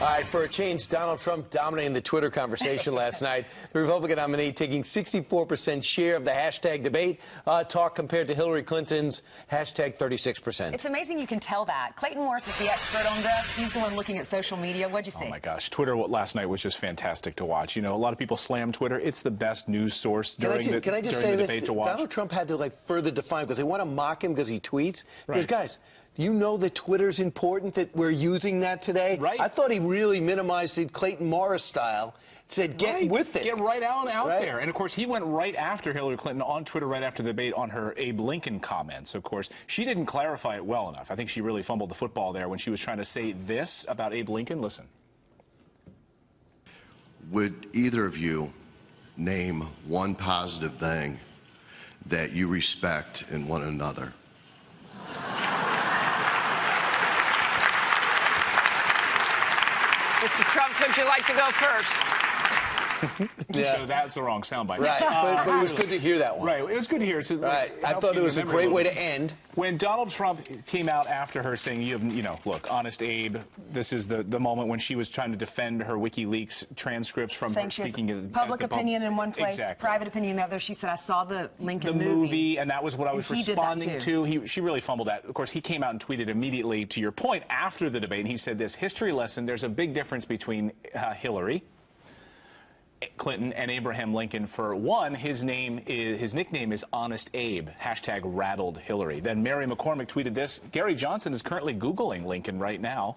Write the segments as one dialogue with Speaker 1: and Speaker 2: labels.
Speaker 1: All right, for a change, Donald Trump dominating the Twitter conversation last night. The Republican nominee taking 64% share of the hashtag debate talk compared to Hillary Clinton's hashtag 36%.
Speaker 2: It's amazing you can tell that. Clayton Morris is the expert on this. He's the one looking at social media. What'd you see?
Speaker 3: Oh, my gosh. Twitter last night was just fantastic to watch. You know, a lot of people slam Twitter. It's the best news source during the debate to watch.
Speaker 1: Donald Trump had to, further define, because they want to mock him because he tweets.
Speaker 3: Right.
Speaker 1: Because, guys, you know that Twitter's important, that we're using that today?
Speaker 3: Right.
Speaker 1: I thought he really minimized it Clayton Morris style. Said, get with it.
Speaker 3: Get right out there. And, of course, he went right after Hillary Clinton on Twitter right after the debate on her Abe Lincoln comments. Of course, she didn't clarify it well enough. I think she really fumbled the football there when she was trying to say this about Abe Lincoln. Listen.
Speaker 4: Would either of you name one positive thing that you respect in one another?
Speaker 5: Mr. Trump, would you like to go first?
Speaker 3: Yeah. So that's the wrong soundbite.
Speaker 1: Right, but it was good to hear that one.
Speaker 3: Right, it was good to hear. So
Speaker 1: right, I thought it was a great way to end.
Speaker 3: When Donald Trump came out after her saying, you know, look, Honest Abe, this is the moment when she was trying to defend her WikiLeaks transcripts from her speaking of
Speaker 2: public opinion in one place, private opinion in another. She said, I saw the Lincoln movie,
Speaker 3: and that was what I was responding to. She really fumbled that. Of course, he came out and tweeted immediately, to your point, after the debate, and he said this history lesson, there's a big difference between Hillary Clinton and Abraham Lincoln. For one, his nickname is Honest Abe, hashtag rattled Hillary. Then Mary McCormick tweeted this, Gary Johnson is currently Googling Lincoln right now.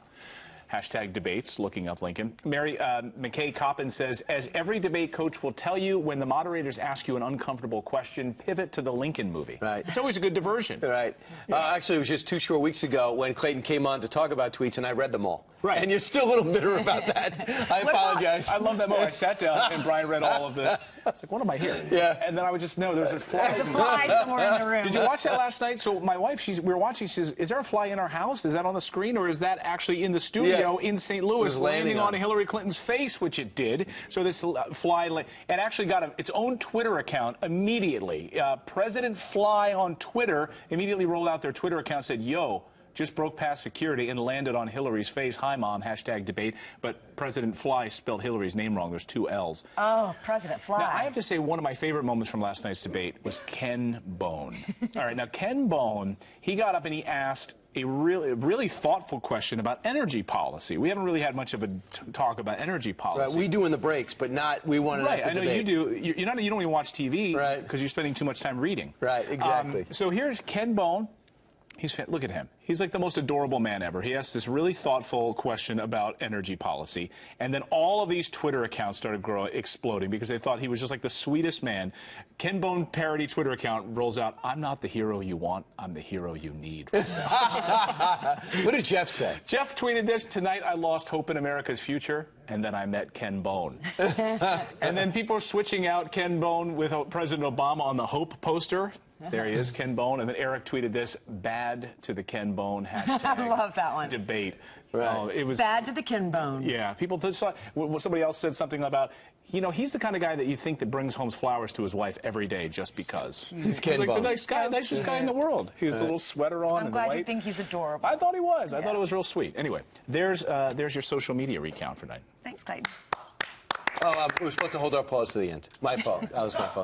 Speaker 3: Hashtag debates, looking up Lincoln. Mary McKay Coppin says, as every debate coach will tell you, when the moderators ask you an uncomfortable question, pivot to the Lincoln movie.
Speaker 1: Right.
Speaker 3: It's always a good diversion.
Speaker 1: Right.
Speaker 3: Yeah.
Speaker 1: Actually, it was just 2 short weeks ago when Clayton came on to talk about tweets, and I read them all.
Speaker 3: Right.
Speaker 1: And you're still a little bitter about that. I apologize.
Speaker 3: I love that moment. I sat down, and Brian read all of the... It's like, what am I hearing?
Speaker 1: Yeah.
Speaker 3: And then I would just know there's a fly.
Speaker 2: There's a fly somewhere in the room.
Speaker 3: Did you watch that last night? So my wife, we were watching, she says, is there a fly in our house? Is that on the screen, or is that actually in the studio in St. Louis landing on Hillary Clinton's face, which it did? So this fly, it actually got its own Twitter account immediately. President Fly on Twitter immediately rolled out their Twitter account, said, yo, just broke past security and landed on Hillary's face. Hi, Mom, hashtag debate. But President Fly spelled Hillary's name wrong. There's 2 L's.
Speaker 2: Oh, President Fly.
Speaker 3: Now, I have to say one of my favorite moments from last night's debate was Ken Bone. All right, now, Ken Bone, he got up and he asked a really thoughtful question about energy policy. We haven't really had much of a talk about energy policy.
Speaker 1: Right, we do in the breaks, but not, we want to
Speaker 3: Right, I know
Speaker 1: debate.
Speaker 3: You do. You don't even watch TV because you're spending too much time reading.
Speaker 1: Right, exactly.
Speaker 3: So here's Ken Bone. Look at him. He's like the most adorable man ever. He asked this really thoughtful question about energy policy, and then all of these Twitter accounts started exploding because they thought he was just like the sweetest man. Ken Bone parody Twitter account rolls out, I'm not the hero you want, I'm the hero you need.
Speaker 1: What did Jeff say?
Speaker 3: Jeff tweeted this, tonight I lost hope in America's future, and then I met Ken Bone. And then people are switching out Ken Bone with President Obama on the Hope poster. There he is, Ken Bone. And then Eric tweeted this, bad to the Ken Bone hashtag.
Speaker 2: I love that one.
Speaker 3: Debate.
Speaker 1: Right.
Speaker 3: It was
Speaker 2: bad to the Ken Bone.
Speaker 3: Yeah, people thought, somebody else said something about, you know, he's the kind of guy that you think that brings home flowers to his wife every day just because.
Speaker 1: He's Ken
Speaker 3: Bone.
Speaker 1: Bone.
Speaker 3: The nice guy, nicest guy in the world. He has the little sweater on.
Speaker 2: I'm glad you think he's adorable.
Speaker 3: I thought he was. I thought it was real sweet. Anyway, there's your social media recount for tonight.
Speaker 2: Thanks, Clayton.
Speaker 1: Oh, we were supposed to hold our applause to the end. My fault. That was my fault.